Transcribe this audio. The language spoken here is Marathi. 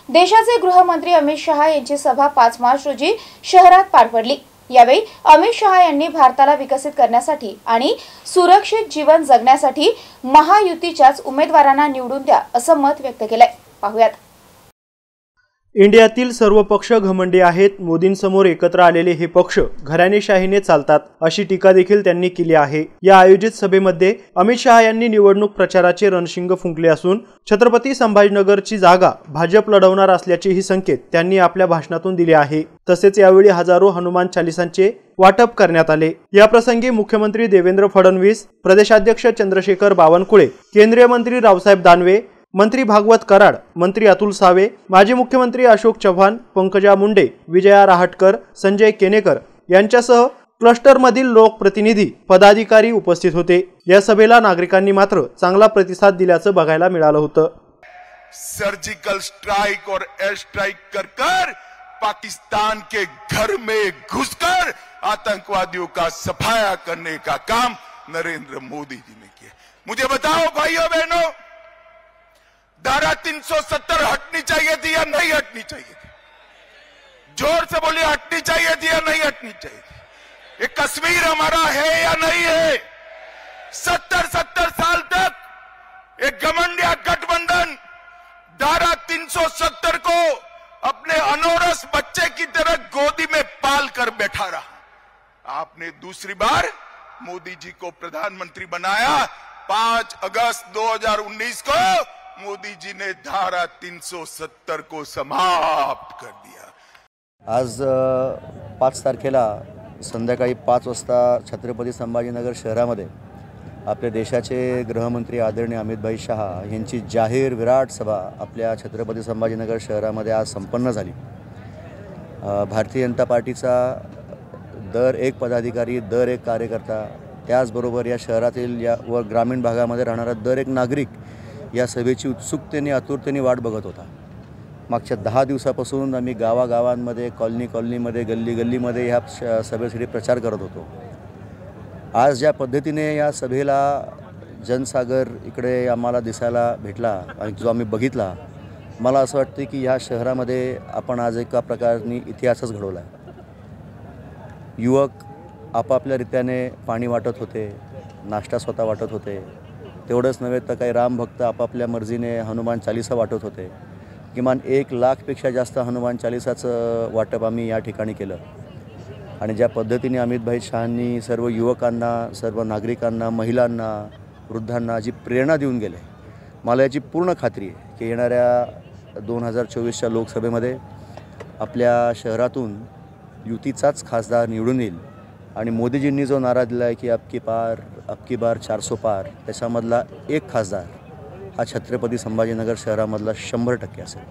देशाचे गृहमंत्री अमित शहा यांची सभा 5 मार्च रोजी शहरात पार पडली। यावेळी अमित शहा यांनी भारताला विकसित करण्यासाठी आणि सुरक्षित जीवन जगण्यासाठी महायुतीच्याच उमेदवारांना निवडून द्या असं मत व्यक्त केलंय। पाहूयात। इंडियातील सर्व पक्ष घमंडी आहेत। मोदींसमोर एकत्र आलेले हे पक्ष घराणेशाहीने चालतात अशी टीका देखील त्यांनी केली आहे। या आयोजित सभेमध्ये अमित शहा यांनी निवडणूक प्रचाराचे रणशिंग फुंकले असून छत्रपती संभाजीनगरची जागा भाजप लढवणार असल्याचेही संकेत त्यांनी आपल्या भाषणातून दिले आहे। तसेच यावेळी हजारो हनुमान चालिसांचे वाटप करण्यात आले। या प्रसंगी मुख्यमंत्री देवेंद्र फडणवीस, प्रदेशाध्यक्ष चंद्रशेखर बावनकुळे, केंद्रीय मंत्री रावसाहेब दानवे, मंत्री भागवत कराड, मंत्री अतुल सावे, माजी मुख्यमंत्री अशोक चव्हाण, पंकजा मुंडे, विजया राहटकर, संजय केनेकर यांच्यासह क्लस्टरमधील लोकप्रतिनिधी, पदाधिकारी उपस्थित होते। या सभेला नागरिकांनी मात्र चांगला प्रतिसाद दिल्याचं बघायला मिळालं होतं। सर्जिकल स्ट्राइक और एयर स्ट्राइक कर पाकिस्तान के घर में घुसकर आतंकवादियों का सफाया करने का काम नरेंद्र मोदी जी ने किया। मुझे बताओ भाइयों बहनों, धारा 370 हटनी चाहिए थी या नहीं हटनी चाहिए थी? जोर से बोलिए, हटनी चाहिए थी या नहीं हटनी चाहिए थी? ये कश्मीर हमारा है या नहीं है? 70 साल तक एक घमंडिया गठबंधन धारा 370 को अपने अनोरस बच्चे की तरह गोदी में पाल कर बैठा रहा। आपने दूसरी बार मोदी जी को प्रधानमंत्री बनाया। 5 अगस्त 2019 को मोदी जी ने धारा 370 को समाप्त कर दिया। आज 5 तारखेला संध्याकाळी 5 वाजता छत्रपती संभाजीनगर शहरामध्ये आपल्या देशाचे गृहमंत्री आदरणीय अमितभाई शहा यांची जाहीर विराट सभा आपल्या छत्रपती संभाजीनगर शहरामध्ये आज संपन्न झाली। भारतीय जनता पार्टीचा दर एक पदाधिकारी, दर एक कार्यकर्ता, त्याचबरोबर या शहरातील या व ग्रामीण भागामध्ये राहणारा दर एक नागरिक या सभेची उत्सुकतेने आतुरतेने वाट बघत होता। मागच्या 10 दिवसापासून आम्ही गावागावांमध्ये, कॉलनीमध्ये, गल्लीमध्ये ह्या सभेसाठी प्रचार करत होतो। आज ज्या पद्धतीने या सभेला जनसागर इकडे आम्हाला दिसायला भेटला आणि जो आम्ही बघितला, मला असं वाटतं की ह्या शहरामध्ये आपण आज एका प्रकारनी इतिहासच घडवला आहे। युवक आपापल्या रीत्याने पाणी वाटत होते, नाश्ता स्वतः वाटत होते। तेवढंच नव्हे तर काही रामभक्त आपापल्या मर्जीने हनुमान चालिसा वाटत होते। किमान 1 लाखपेक्षा जास्त हनुमान चालिसाचं वाटप आम्ही या ठिकाणी केलं। आणि ज्या पद्धतीने अमितभाई शहांनी सर्व युवकांना, सर्व नागरिकांना, महिलांना, वृद्धांना जी प्रेरणा देऊन गेले, मला याची पूर्ण खात्री आहे की येणाऱ्या 2024च्या लोकसभेमध्ये आपल्या शहरातून युतीचाच खासदार निवडून येईल। आणि मोदीजींनी जो नारा दिला आहे की अबकी बार 400 पार, त्याच्यामधला एक खासदार हा छत्रपती संभाजीनगर शहरामधला 100% असेल।